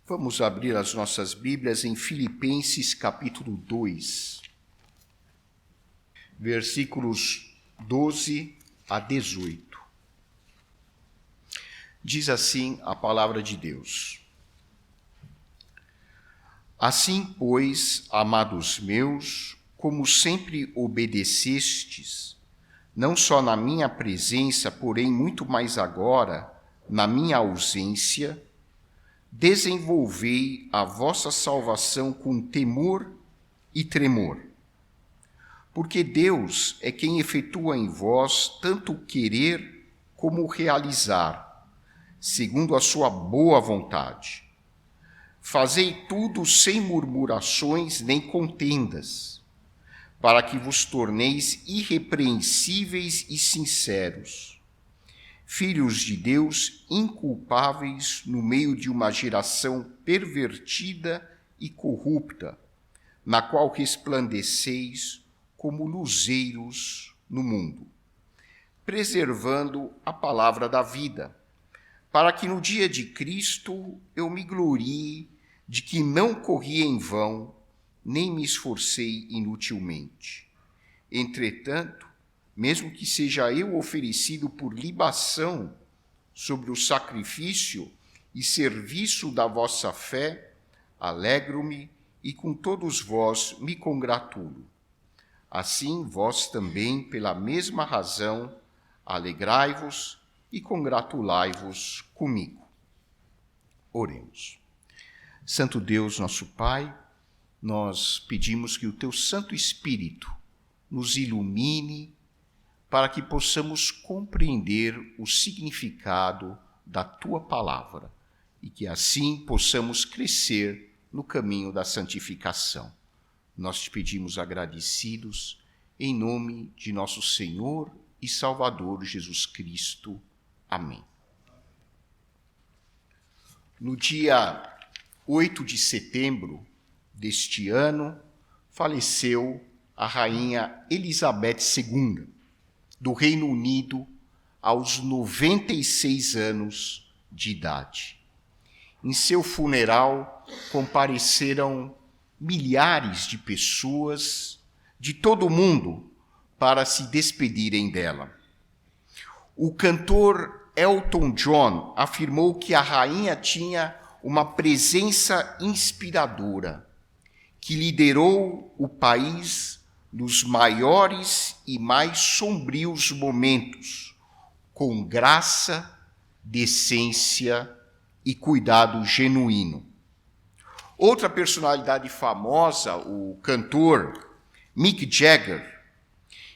Vamos abrir as nossas Bíblias em Filipenses capítulo 2, versículos 12 a 18. Diz assim a palavra de Deus: Assim, pois, amados meus, como sempre obedecestes, não só na minha presença, porém muito mais agora, na minha ausência, desenvolvei a vossa salvação com temor e tremor. Porque Deus é quem efetua em vós tanto o querer como o realizar, segundo a sua boa vontade. Fazei tudo sem murmurações nem contendas, para que vos torneis irrepreensíveis e sinceros, filhos de Deus inculpáveis no meio de uma geração pervertida e corrupta, na qual resplandeceis como luzeiros no mundo, preservando a palavra da vida, para que no dia de Cristo eu me glorie de que não corri em vão, nem me esforcei inutilmente. Entretanto, mesmo que seja eu oferecido por libação sobre o sacrifício e serviço da vossa fé, alegro-me e com todos vós me congratulo. Assim, vós também, pela mesma razão, alegrai-vos e congratulai-vos comigo. Oremos. Santo Deus, nosso Pai, nós pedimos que o teu Santo Espírito nos ilumine para que possamos compreender o significado da tua palavra e que assim possamos crescer no caminho da santificação. Nós te pedimos agradecidos em nome de nosso Senhor e Salvador Jesus Cristo. Amém. No dia 8 de setembro deste ano, faleceu a rainha Elizabeth II, do Reino Unido, aos 96 anos de idade. Em seu funeral compareceram milhares de pessoas de todo o mundo para se despedirem dela. O cantor Elton John afirmou que a rainha tinha uma presença inspiradora, que liderou o país nos maiores e mais sombrios momentos, com graça, decência e cuidado genuíno. Outra personalidade famosa, o cantor Mick Jagger,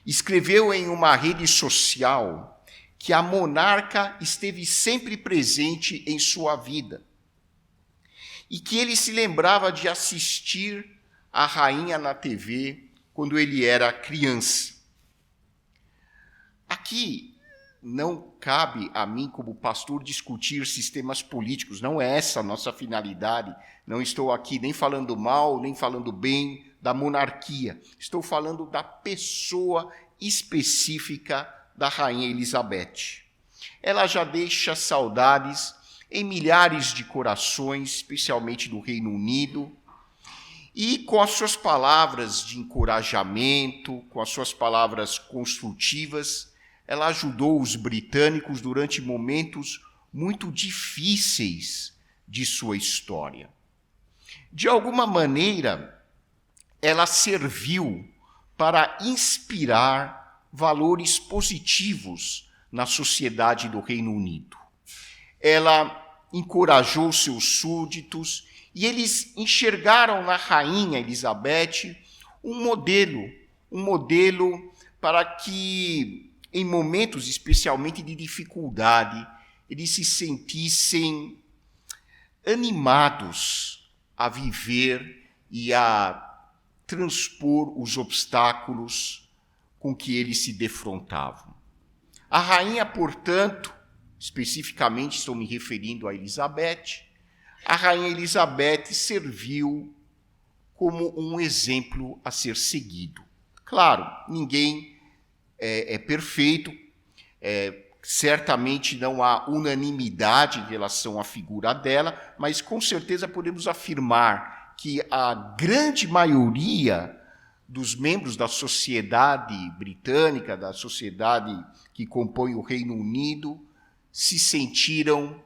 escreveu em uma rede social que a monarca esteve sempre presente em sua vida e que ele se lembrava de assistir a rainha na TV quando ele era criança. Aqui não cabe a mim, como pastor, discutir sistemas políticos, não é essa a nossa finalidade. Não estou aqui nem falando mal, nem falando bem da monarquia. Estou falando da pessoa específica da rainha Elizabeth. Ela já deixa saudades em milhares de corações, especialmente do Reino Unido, e com as suas palavras de encorajamento, com as suas palavras construtivas, ela ajudou os britânicos durante momentos muito difíceis de sua história. De alguma maneira, ela serviu para inspirar valores positivos na sociedade do Reino Unido. Ela encorajou seus súditos e eles enxergaram na rainha Elizabeth um modelo para que, em momentos especialmente de dificuldade, eles se sentissem animados a viver e a transpor os obstáculos com que eles se defrontavam. A rainha, portanto, especificamente estou me referindo a Elizabeth, a rainha Elizabeth serviu como um exemplo a ser seguido. Claro, ninguém é perfeito, Certamente não há unanimidade em relação à figura dela, mas com certeza podemos afirmar que a grande maioria dos membros da sociedade britânica, da sociedade que compõe o Reino Unido, se sentiram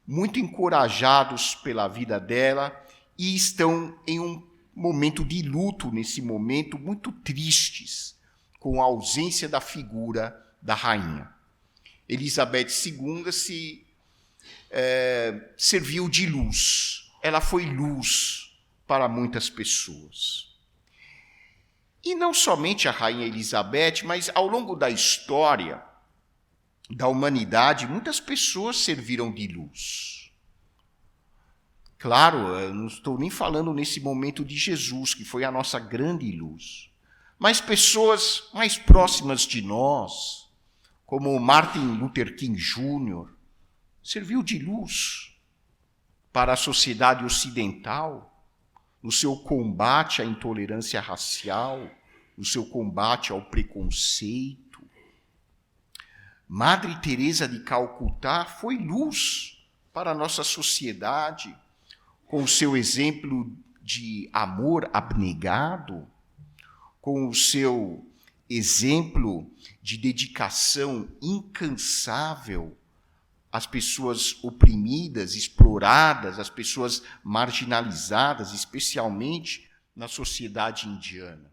muito encorajados pela vida dela e estão em um momento de luto, nesse momento, muito tristes, com a ausência da figura da rainha. Elizabeth II serviu de luz. Ela foi luz para muitas pessoas. E não somente a rainha Elizabeth, mas ao longo da história da humanidade, muitas pessoas serviram de luz. Claro, eu não estou nem falando nesse momento de Jesus, que foi a nossa grande luz. Mas pessoas mais próximas de nós, como Martin Luther King Jr., serviu de luz para a sociedade ocidental, no seu combate à intolerância racial, no seu combate ao preconceito. Madre Teresa de Calcutá foi luz para a nossa sociedade, com o seu exemplo de amor abnegado, com o seu exemplo de dedicação incansável às pessoas oprimidas, exploradas, às pessoas marginalizadas, especialmente na sociedade indiana.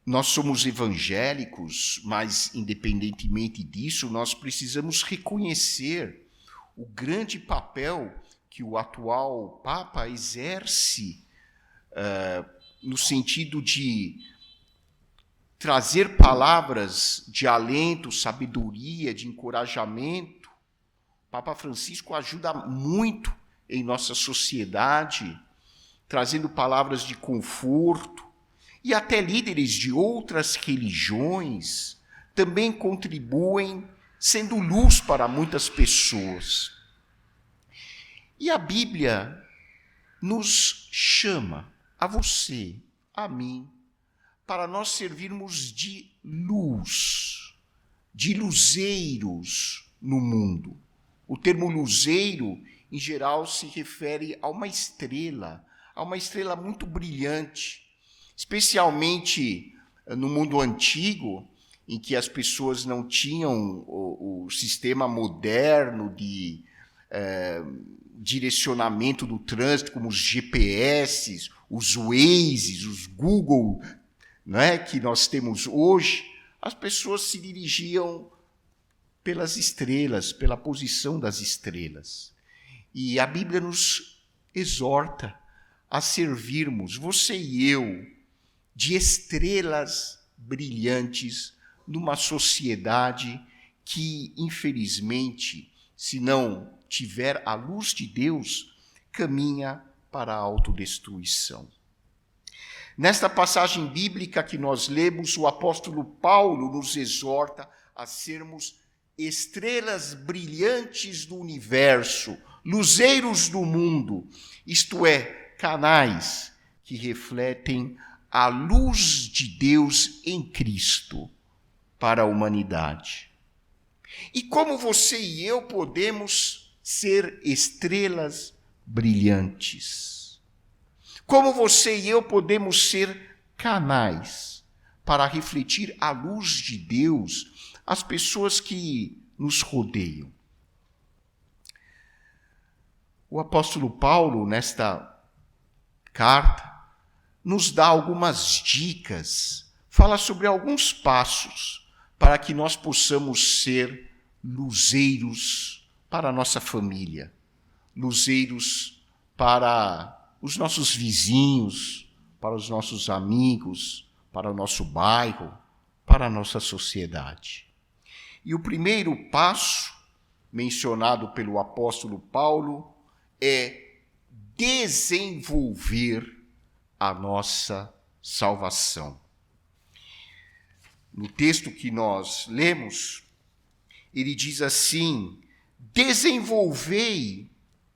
Nós somos evangélicos, mas, independentemente disso, nós precisamos reconhecer o grande papel que o atual Papa exerce no sentido de trazer palavras de alento, sabedoria, de encorajamento. O Papa Francisco ajuda muito em nossa sociedade, trazendo palavras de conforto, e até líderes de outras religiões também contribuem, sendo luz para muitas pessoas. E a Bíblia nos chama, a você, a mim, para nós servirmos de luz, de luzeiros no mundo. O termo luzeiro, em geral, se refere a uma estrela muito brilhante, especialmente no mundo antigo, em que as pessoas não tinham o sistema moderno de direcionamento do trânsito, como os GPS, os Waze, os Google, que nós temos hoje. As pessoas se dirigiam pelas estrelas, pela posição das estrelas. E a Bíblia nos exorta a servirmos, você e eu, de estrelas brilhantes numa sociedade que, infelizmente, se não tiver a luz de Deus, caminha para a autodestruição. Nesta passagem bíblica que nós lemos, o apóstolo Paulo nos exorta a sermos estrelas brilhantes do universo, luzeiros do mundo, isto é, canais que refletem a luz de Deus em Cristo para a humanidade. E como você e eu podemos ser estrelas brilhantes? Como você e eu podemos ser canais para refletir a luz de Deus às pessoas que nos rodeiam? O apóstolo Paulo, nesta carta, nos dá algumas dicas, fala sobre alguns passos para que nós possamos ser luzeiros para a nossa família, luzeiros para os nossos vizinhos, para os nossos amigos, para o nosso bairro, para a nossa sociedade. E o primeiro passo, mencionado pelo apóstolo Paulo, é desenvolver a nossa salvação. No texto que nós lemos, ele diz assim: desenvolvei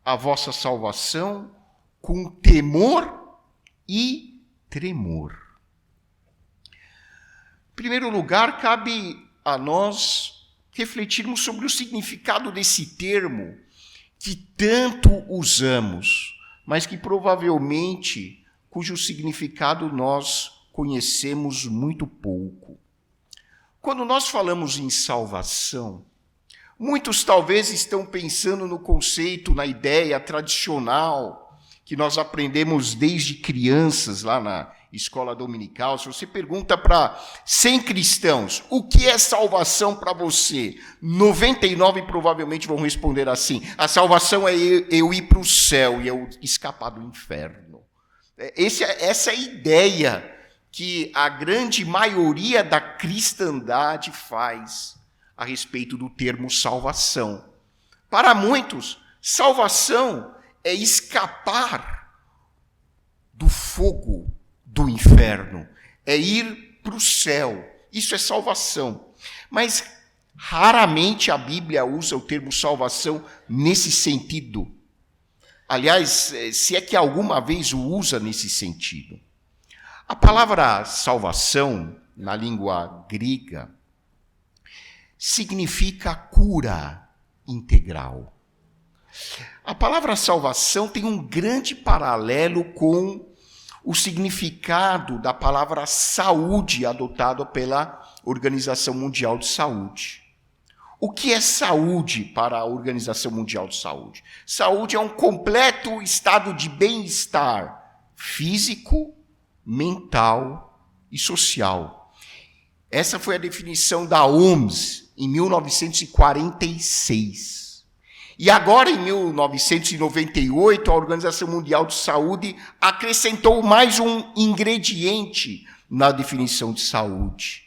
a vossa salvação com temor e tremor. Em primeiro lugar, cabe a nós refletirmos sobre o significado desse termo que tanto usamos, mas que provavelmente, cujo significado nós conhecemos muito pouco. Quando nós falamos em salvação, muitos talvez estão pensando no conceito, na ideia tradicional que nós aprendemos desde crianças lá na escola dominical. Se você pergunta para 100 cristãos o que é salvação para você, 99 provavelmente vão responder assim: a salvação é eu ir para o céu e eu escapar do inferno. Essa é a ideia que a grande maioria da cristandade faz a respeito do termo salvação. Para muitos, salvação é escapar do fogo do inferno, é ir para o céu. Isso é salvação. Mas raramente a Bíblia usa o termo salvação nesse sentido. Aliás, se é que alguma vez o usa nesse sentido. A palavra salvação, na língua grega, significa cura integral. A palavra salvação tem um grande paralelo com o significado da palavra saúde, adotado pela Organização Mundial de Saúde. O que é saúde para a Organização Mundial de Saúde? Saúde é um completo estado de bem-estar físico, mental e social. Essa foi a definição da OMS em 1946. E agora, em 1998, a Organização Mundial de Saúde acrescentou mais um ingrediente na definição de saúde: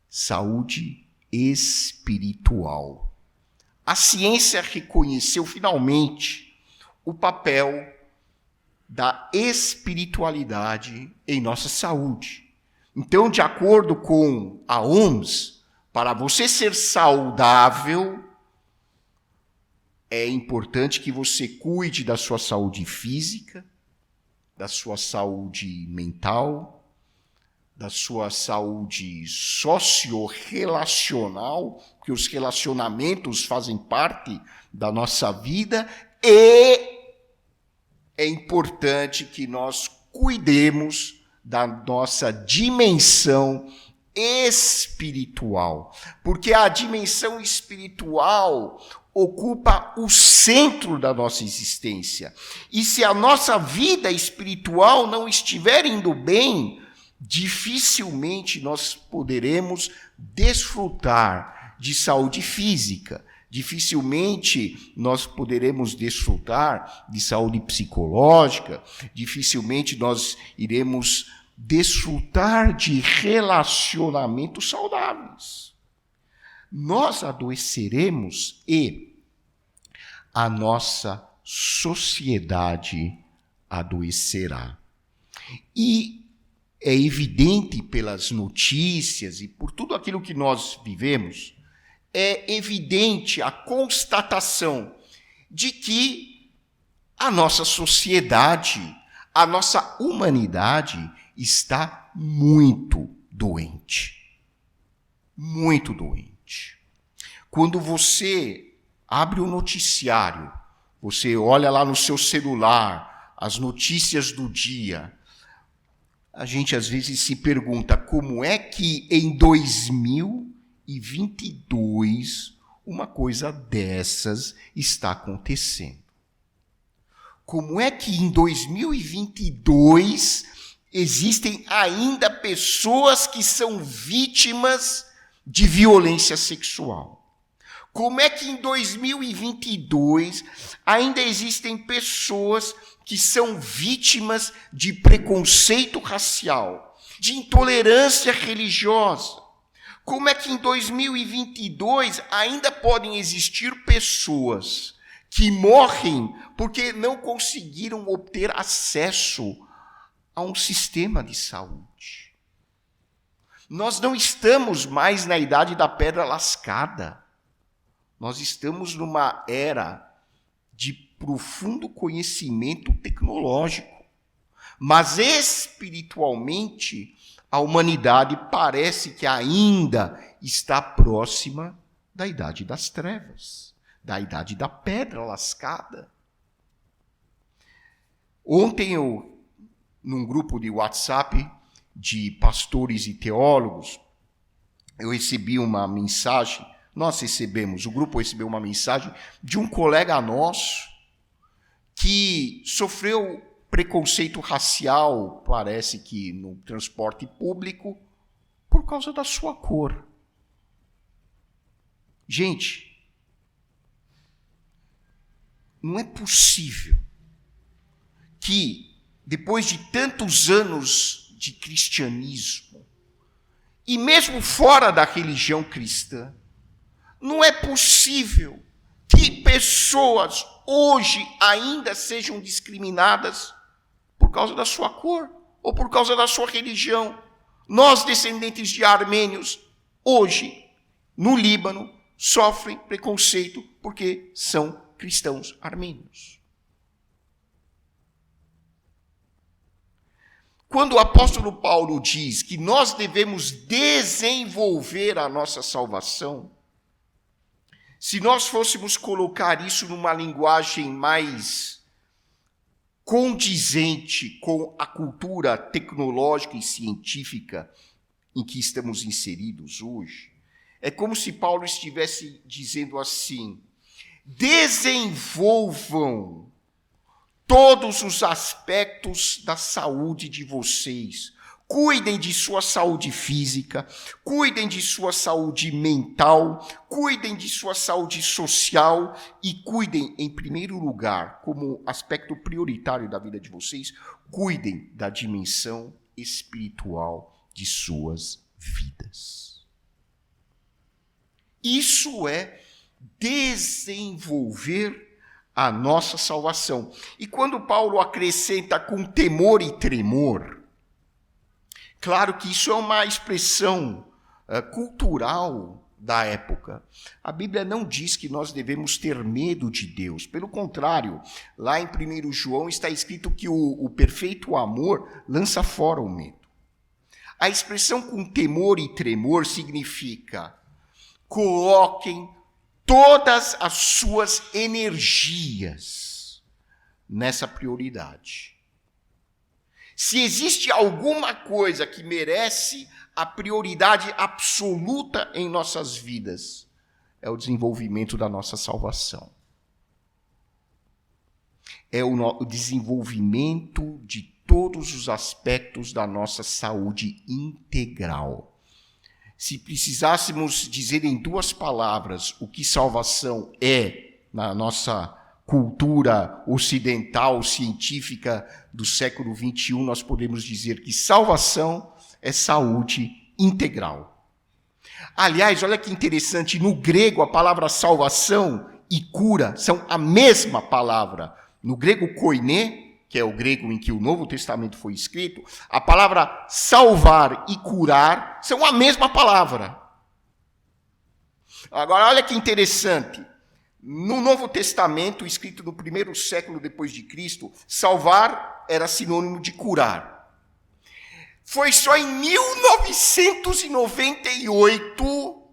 saúde espiritual. A ciência reconheceu finalmente o papel da espiritualidade em nossa saúde. Então, de acordo com a OMS, para você ser saudável, é importante que você cuide da sua saúde física, da sua saúde mental, da sua saúde socio-relacional, porque os relacionamentos fazem parte da nossa vida, e é importante que nós cuidemos da nossa dimensão espiritual, porque a dimensão espiritual ocupa o centro da nossa existência. E se a nossa vida espiritual não estiver indo bem, dificilmente nós poderemos desfrutar de saúde física, dificilmente nós poderemos desfrutar de saúde psicológica, dificilmente nós iremos desfrutar de relacionamentos saudáveis. Nós adoeceremos e a nossa sociedade adoecerá. E é evidente pelas notícias e por tudo aquilo que nós vivemos, é evidente a constatação de que a nossa sociedade, a nossa humanidade está muito doente. Muito doente. Quando você abre o noticiário, você olha lá no seu celular as notícias do dia, a gente às vezes se pergunta como é que em 2022 uma coisa dessas está acontecendo. Como é que em 2022 existem ainda pessoas que são vítimas de violência sexual? Como é que em 2022 ainda existem pessoas que são vítimas de preconceito racial, de intolerância religiosa? Como é que em 2022 ainda podem existir pessoas que morrem porque não conseguiram obter acesso a um sistema de saúde? Nós não estamos mais na idade da pedra lascada. Nós estamos numa era de profundo conhecimento tecnológico. Mas espiritualmente, a humanidade parece que ainda está próxima da idade das trevas, da idade da pedra lascada. Ontem num grupo de WhatsApp de pastores e teólogos, eu recebi uma mensagem, o grupo recebeu uma mensagem de um colega nosso que sofreu preconceito racial, parece que no transporte público, por causa da sua cor. Gente, não é possível que, depois de tantos anos de cristianismo, e mesmo fora da religião cristã, não é possível que pessoas hoje ainda sejam discriminadas por causa da sua cor ou por causa da sua religião. Nós, descendentes de armênios, hoje, no Líbano, sofrem preconceito porque são cristãos armênios. Quando o apóstolo Paulo diz que nós devemos desenvolver a nossa salvação, se nós fôssemos colocar isso numa linguagem mais condizente com a cultura tecnológica e científica em que estamos inseridos hoje, é como se Paulo estivesse dizendo assim: desenvolvam todos os aspectos da saúde de vocês. Cuidem de sua saúde física, cuidem de sua saúde mental, cuidem de sua saúde social e cuidem, em primeiro lugar, como aspecto prioritário da vida de vocês, cuidem da dimensão espiritual de suas vidas. Isso é desenvolver a nossa salvação. E quando Paulo acrescenta com temor e tremor, claro que isso é uma expressão cultural da época. A Bíblia não diz que nós devemos ter medo de Deus. Pelo contrário, lá em 1 João está escrito que o perfeito amor lança fora o medo. A expressão com temor e tremor significa: coloquem todas as suas energias nessa prioridade. Se existe alguma coisa que merece a prioridade absoluta em nossas vidas, é o desenvolvimento da nossa salvação. É o desenvolvimento de todos os aspectos da nossa saúde integral. Se precisássemos dizer em 2 palavras o que salvação é na nossa cultura ocidental, científica do século XXI, nós podemos dizer que salvação é saúde integral. Aliás, olha que interessante, no grego a palavra salvação e cura são a mesma palavra. No grego koiné, que é o grego em que o Novo Testamento foi escrito, a palavra salvar e curar são a mesma palavra. Agora, olha que interessante. No Novo Testamento, escrito no 1º século depois de Cristo, salvar era sinônimo de curar. Foi só em 1998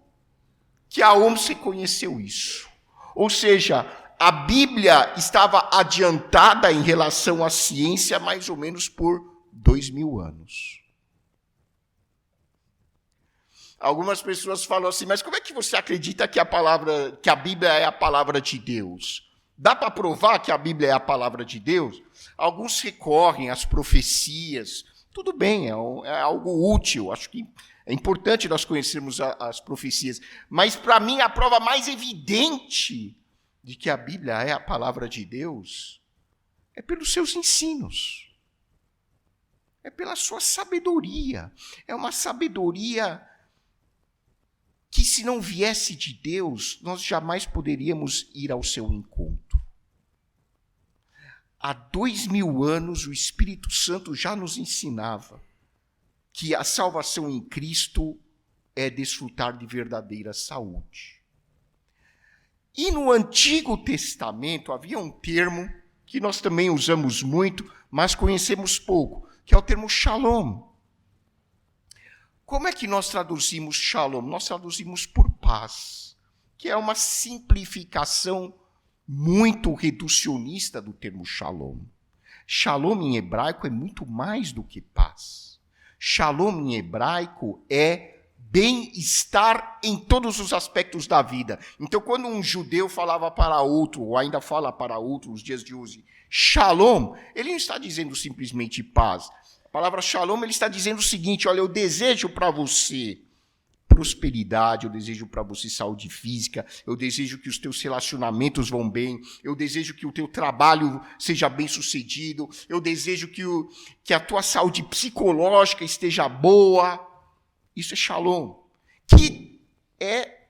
que a OMS reconheceu isso. Ou seja, a Bíblia estava adiantada em relação à ciência mais ou menos por 2000 anos. Algumas pessoas falam assim: mas como é que você acredita que a Bíblia é a palavra de Deus? Dá para provar que a Bíblia é a palavra de Deus? Alguns recorrem às profecias. Tudo bem, é algo útil. Acho que é importante nós conhecermos as profecias. Mas, para mim, a prova mais evidente de que a Bíblia é a palavra de Deus é pelos seus ensinos. É pela sua sabedoria. É uma sabedoria que, se não viesse de Deus, nós jamais poderíamos ir ao seu encontro. Há 2000 anos, o Espírito Santo já nos ensinava que a salvação em Cristo é desfrutar de verdadeira saúde. E no Antigo Testamento havia um termo que nós também usamos muito, mas conhecemos pouco, que é o termo shalom. Como é que nós traduzimos shalom? Nós traduzimos por paz, que é uma simplificação muito reducionista do termo shalom. Shalom em hebraico é muito mais do que paz. Shalom em hebraico é bem-estar em todos os aspectos da vida. Então, quando um judeu falava para outro, ou ainda fala para outro nos dias de hoje, shalom, ele não está dizendo simplesmente paz. A palavra shalom, ele está dizendo o seguinte: olha, eu desejo para você prosperidade, eu desejo para você saúde física, eu desejo que os teus relacionamentos vão bem, eu desejo que o teu trabalho seja bem sucedido, eu desejo que a tua saúde psicológica esteja boa. Isso é shalom, que é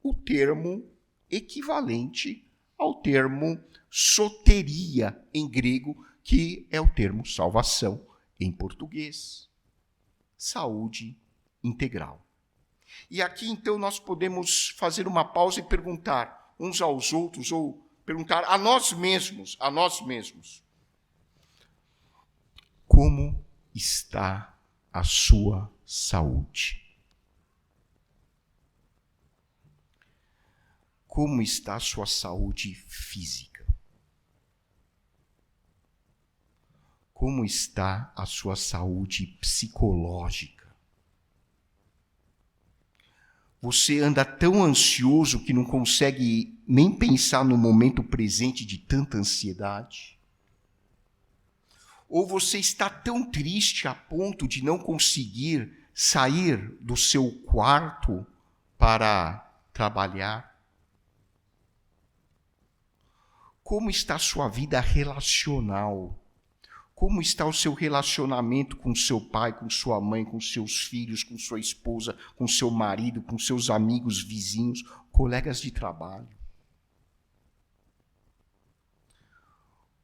o termo equivalente ao termo soteria em grego, que é o termo salvação em português. Saúde integral. E aqui, então, nós podemos fazer uma pausa e perguntar uns aos outros, ou perguntar a nós mesmos, como está a sua saúde? Como está a sua saúde física? Como está a sua saúde psicológica? Você anda tão ansioso que não consegue nem pensar no momento presente de tanta ansiedade? Ou você está tão triste a ponto de não conseguir sair do seu quarto para trabalhar? Como está a sua vida relacional? Como está o seu relacionamento com seu pai, com sua mãe, com seus filhos, com sua esposa, com seu marido, com seus amigos, vizinhos, colegas de trabalho?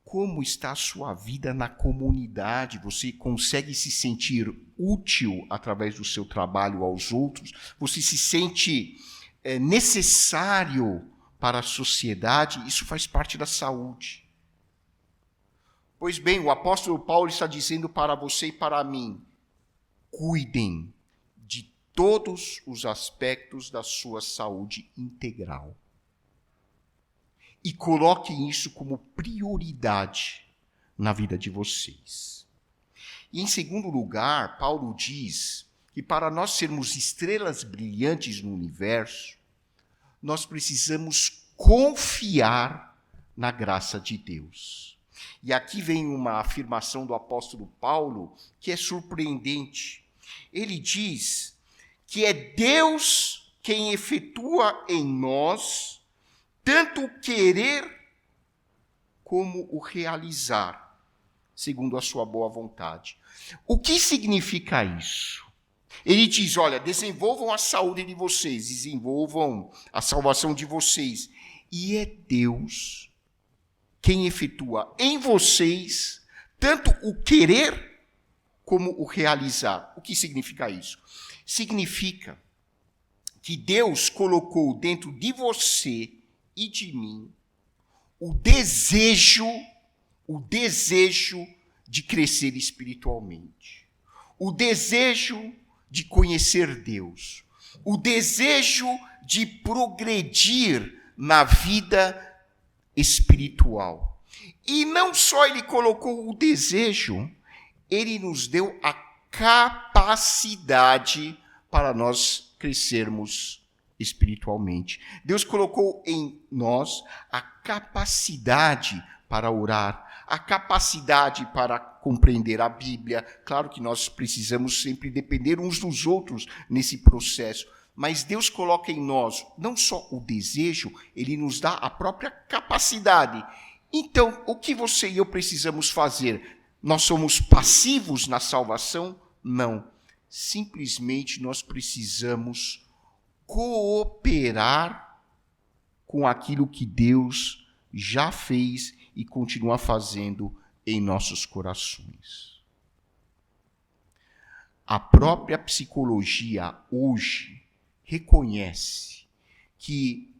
Como está a sua vida na comunidade? Você consegue se sentir útil através do seu trabalho aos outros? Você se sente necessário para a sociedade? Isso faz parte da saúde. Pois bem, o apóstolo Paulo está dizendo para você e para mim: cuidem de todos os aspectos da sua saúde integral. E coloquem isso como prioridade na vida de vocês. E em segundo lugar, Paulo diz que para nós sermos estrelas brilhantes no universo, nós precisamos confiar na graça de Deus. E aqui vem uma afirmação do apóstolo Paulo que é surpreendente. Ele diz que é Deus quem efetua em nós tanto o querer como o realizar, segundo a sua boa vontade. O que significa isso? Ele diz, olha, desenvolvam a saúde de vocês, desenvolvam a salvação de vocês. E é Deus quem efetua em vocês tanto o querer como o realizar. O que significa isso? Significa que Deus colocou dentro de você e de mim o desejo de crescer espiritualmente, o desejo de conhecer Deus, o desejo de progredir na vida espiritual. E não só ele colocou o desejo, ele nos deu a capacidade para nós crescermos espiritualmente. Deus colocou em nós a capacidade para orar, a capacidade para compreender a Bíblia. Claro que nós precisamos sempre depender uns dos outros nesse processo, mas Deus coloca em nós não só o desejo, ele nos dá a própria capacidade. Então, o que você e eu precisamos fazer? Nós somos passivos na salvação? Não. Simplesmente nós precisamos cooperar com aquilo que Deus já fez e continua fazendo em nossos corações. A própria psicologia hoje reconhece que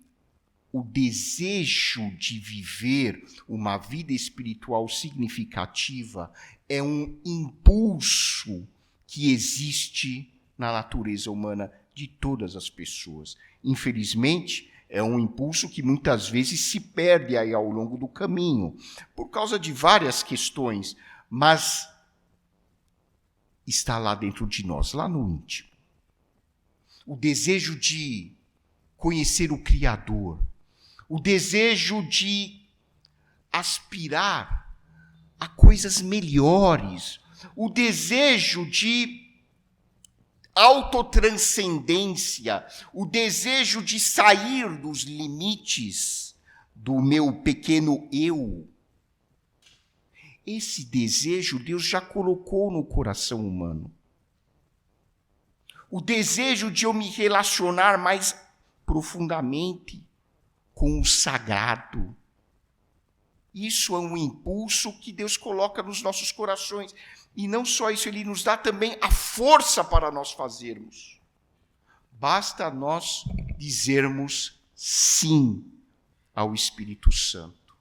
o desejo de viver uma vida espiritual significativa é um impulso que existe na natureza humana de todas as pessoas. Infelizmente, é um impulso que muitas vezes se perde aí ao longo do caminho, por causa de várias questões, mas está lá dentro de nós, lá no íntimo. O desejo de conhecer o Criador, o desejo de aspirar a coisas melhores, o desejo de autotranscendência, o desejo de sair dos limites do meu pequeno eu. Esse desejo Deus já colocou no coração humano. O desejo de eu me relacionar mais profundamente com o sagrado. Isso é um impulso que Deus coloca nos nossos corações. E não só isso, Ele nos dá também a força para nós fazermos. Basta nós dizermos sim ao Espírito Santo.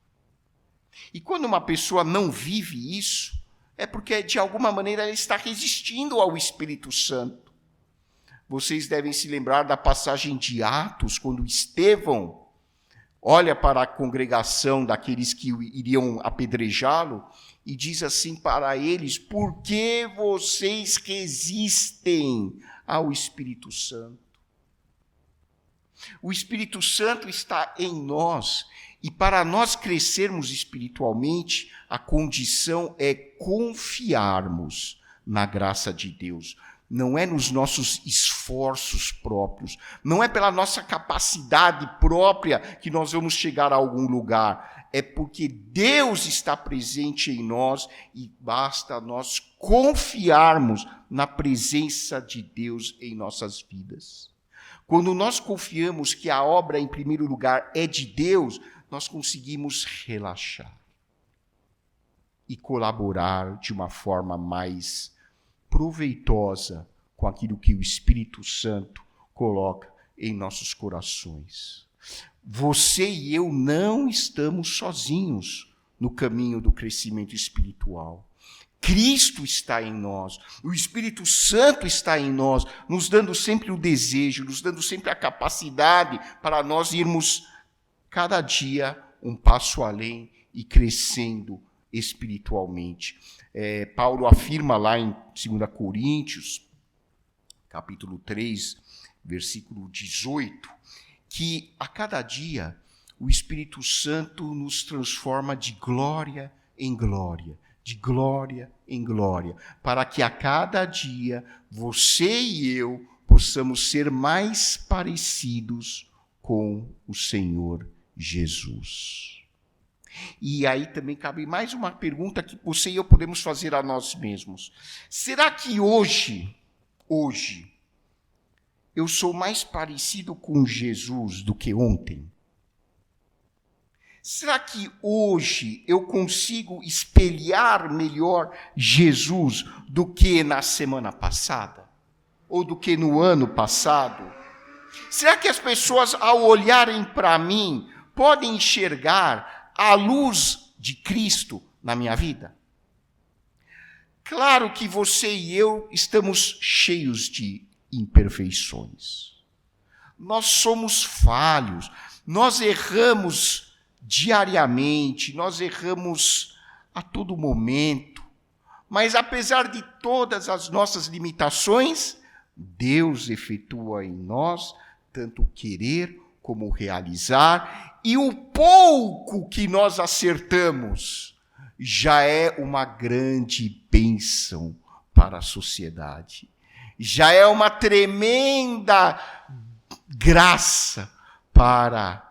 E quando uma pessoa não vive isso, é porque de alguma maneira ela está resistindo ao Espírito Santo. Vocês devem se lembrar da passagem de Atos, quando Estevão olha para a congregação daqueles que iriam apedrejá-lo e diz assim para eles: por que vocês resistem ao Espírito Santo? O Espírito Santo está em nós, e para nós crescermos espiritualmente, a condição é confiarmos na graça de Deus. Não é nos nossos esforços próprios, não é pela nossa capacidade própria que nós vamos chegar a algum lugar. É porque Deus está presente em nós e basta nós confiarmos na presença de Deus em nossas vidas. Quando nós confiamos que a obra, em primeiro lugar, é de Deus, nós conseguimos relaxar e colaborar de uma forma mais proveitosa com aquilo que o Espírito Santo coloca em nossos corações. Você e eu não estamos sozinhos no caminho do crescimento espiritual. Cristo está em nós, o Espírito Santo está em nós, nos dando sempre o desejo, nos dando sempre a capacidade para nós irmos cada dia um passo além e crescendo espiritualmente. Paulo afirma lá em 2 Coríntios, capítulo 3, versículo 18, que a cada dia o Espírito Santo nos transforma de glória em glória, de glória em glória, para que a cada dia você e eu possamos ser mais parecidos com o Senhor Jesus. E aí também cabe mais uma pergunta que você e eu podemos fazer a nós mesmos. Será que hoje, eu sou mais parecido com Jesus do que ontem? Será que hoje eu consigo espelhar melhor Jesus do que na semana passada? Ou do que no ano passado? Será que as pessoas, ao olharem para mim, podem enxergar a luz de Cristo na minha vida? Claro que você e eu estamos cheios de imperfeições. Nós somos falhos, nós erramos diariamente, nós erramos a todo momento. Mas apesar de todas as nossas limitações, Deus efetua em nós tanto querer como realizar, e o pouco que nós acertamos já é uma grande bênção para a sociedade. Já é uma tremenda graça para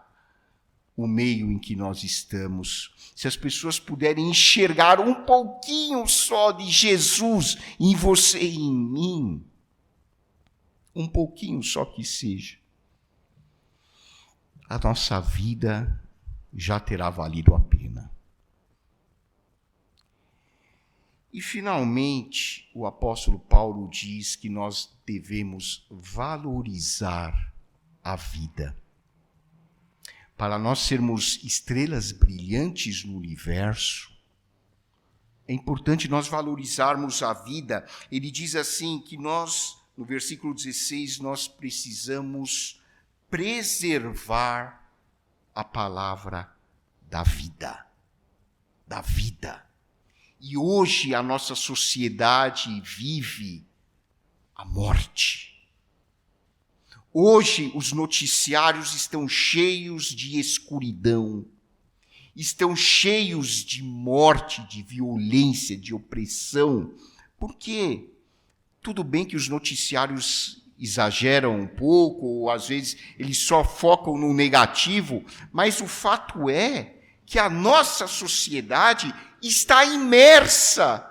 o meio em que nós estamos. Se as pessoas puderem enxergar um pouquinho só de Jesus em você e em mim, um pouquinho só que seja, a nossa vida já terá valido a pena. E, finalmente, o apóstolo Paulo diz que nós devemos valorizar a vida. Para nós sermos estrelas brilhantes no universo, é importante nós valorizarmos a vida. Ele diz assim que nós no versículo 16, nós precisamos preservar a palavra da vida. Da vida. E hoje a nossa sociedade vive a morte. Hoje os noticiários estão cheios de escuridão, estão cheios de morte, de violência, de opressão. Por quê? Tudo bem que os noticiários exageram um pouco, ou às vezes eles só focam no negativo, mas o fato é que a nossa sociedade está imersa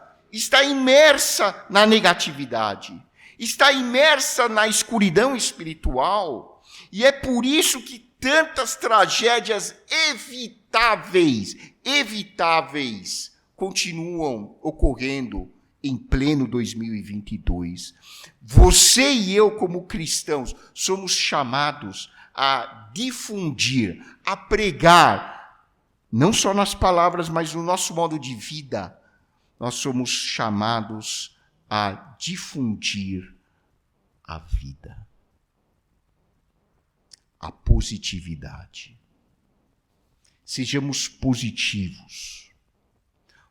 na negatividade, está imersa na escuridão espiritual, e é por isso que tantas tragédias evitáveis continuam ocorrendo em pleno 2022. Você e eu, como cristãos, somos chamados a difundir, a pregar, não só nas palavras, mas no nosso modo de vida. Nós somos chamados a difundir a vida, a positividade. Sejamos positivos.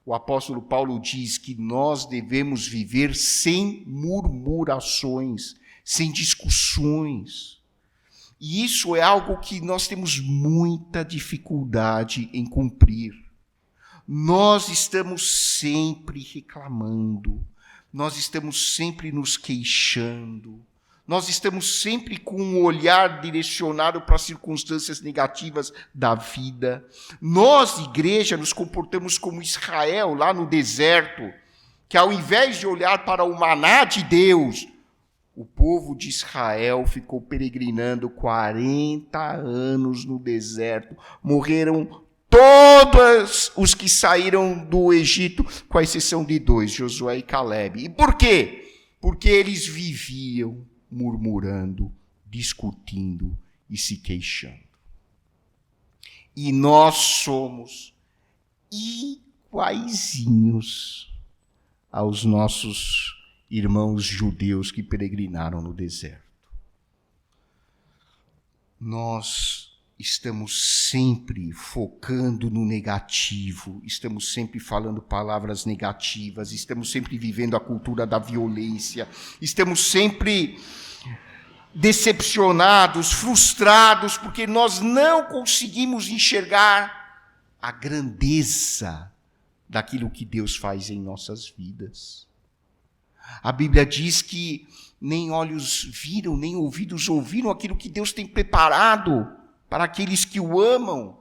O apóstolo Paulo diz que nós devemos viver sem murmurações, sem discussões. E isso é algo que nós temos muita dificuldade em cumprir. Nós estamos sempre reclamando, nós estamos sempre nos queixando, nós estamos sempre com um olhar direcionado para as circunstâncias negativas da vida. Nós, igreja, nos comportamos como Israel lá no deserto, que ao invés de olhar para o maná de Deus, o povo de Israel ficou peregrinando 40 anos no deserto. Morreram todos os que saíram do Egito, com a exceção de 2, Josué e Calebe. E por quê? Porque eles viviam murmurando, discutindo e se queixando. E nós somos iguaizinhos aos nossos irmãos judeus que peregrinaram no deserto. Nós estamos sempre focando no negativo, estamos sempre falando palavras negativas, estamos sempre vivendo a cultura da violência, estamos sempre decepcionados, frustrados, porque nós não conseguimos enxergar a grandeza daquilo que Deus faz em nossas vidas. A Bíblia diz que nem olhos viram, nem ouvidos ouviram aquilo que Deus tem preparado para aqueles que o amam.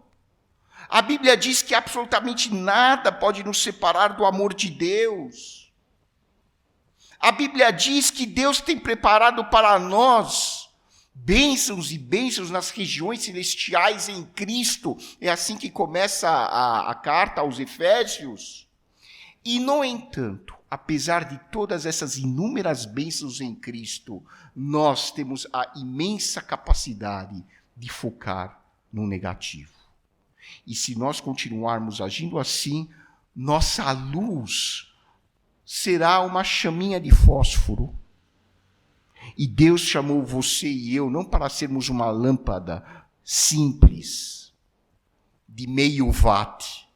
A Bíblia diz que absolutamente nada pode nos separar do amor de Deus. A Bíblia diz que Deus tem preparado para nós bênçãos e bênçãos nas regiões celestiais em Cristo. É assim que começa a carta aos Efésios. E, no entanto, apesar de todas essas inúmeras bênçãos em Cristo, nós temos a imensa capacidade de focar no negativo. E se nós continuarmos agindo assim, nossa luz será uma chaminha de fósforo. E Deus chamou você e eu não para sermos uma lâmpada simples, de meio watt,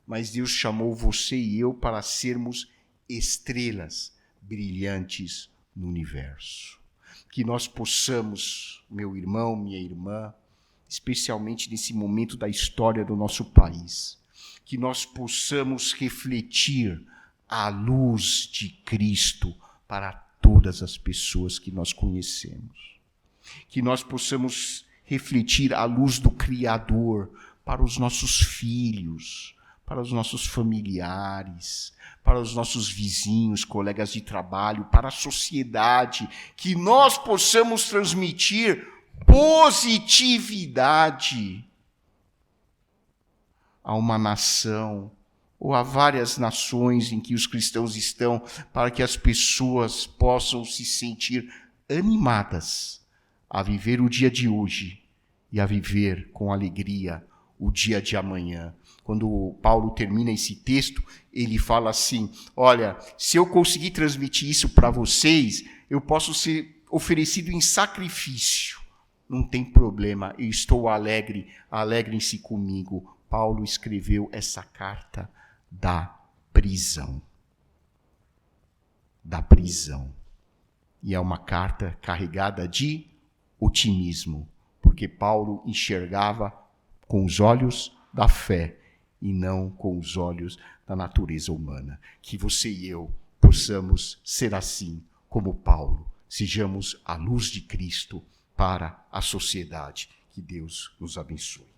mas Deus chamou você e eu para sermos estrelas brilhantes no universo. Que nós possamos, meu irmão, minha irmã, especialmente nesse momento da história do nosso país, que nós possamos refletir a luz de Cristo para todas as pessoas que nós conhecemos. Que nós possamos refletir a luz do Criador para os nossos filhos, para os nossos familiares, para os nossos vizinhos, colegas de trabalho, para a sociedade, que nós possamos transmitir positividade a uma nação ou a várias nações em que os cristãos estão, para que as pessoas possam se sentir animadas a viver o dia de hoje e a viver com alegria o dia de amanhã, quando Paulo termina esse texto, ele fala assim: olha, se eu conseguir transmitir isso para vocês, eu posso ser oferecido em sacrifício. Não tem problema, eu estou alegre, alegrem-se comigo. Paulo escreveu essa carta da prisão. Da prisão. E é uma carta carregada de otimismo, porque Paulo enxergava com os olhos da fé e não com os olhos da natureza humana. Que você e eu possamos ser assim como Paulo. Sejamos a luz de Cristo para a sociedade. Que Deus nos abençoe.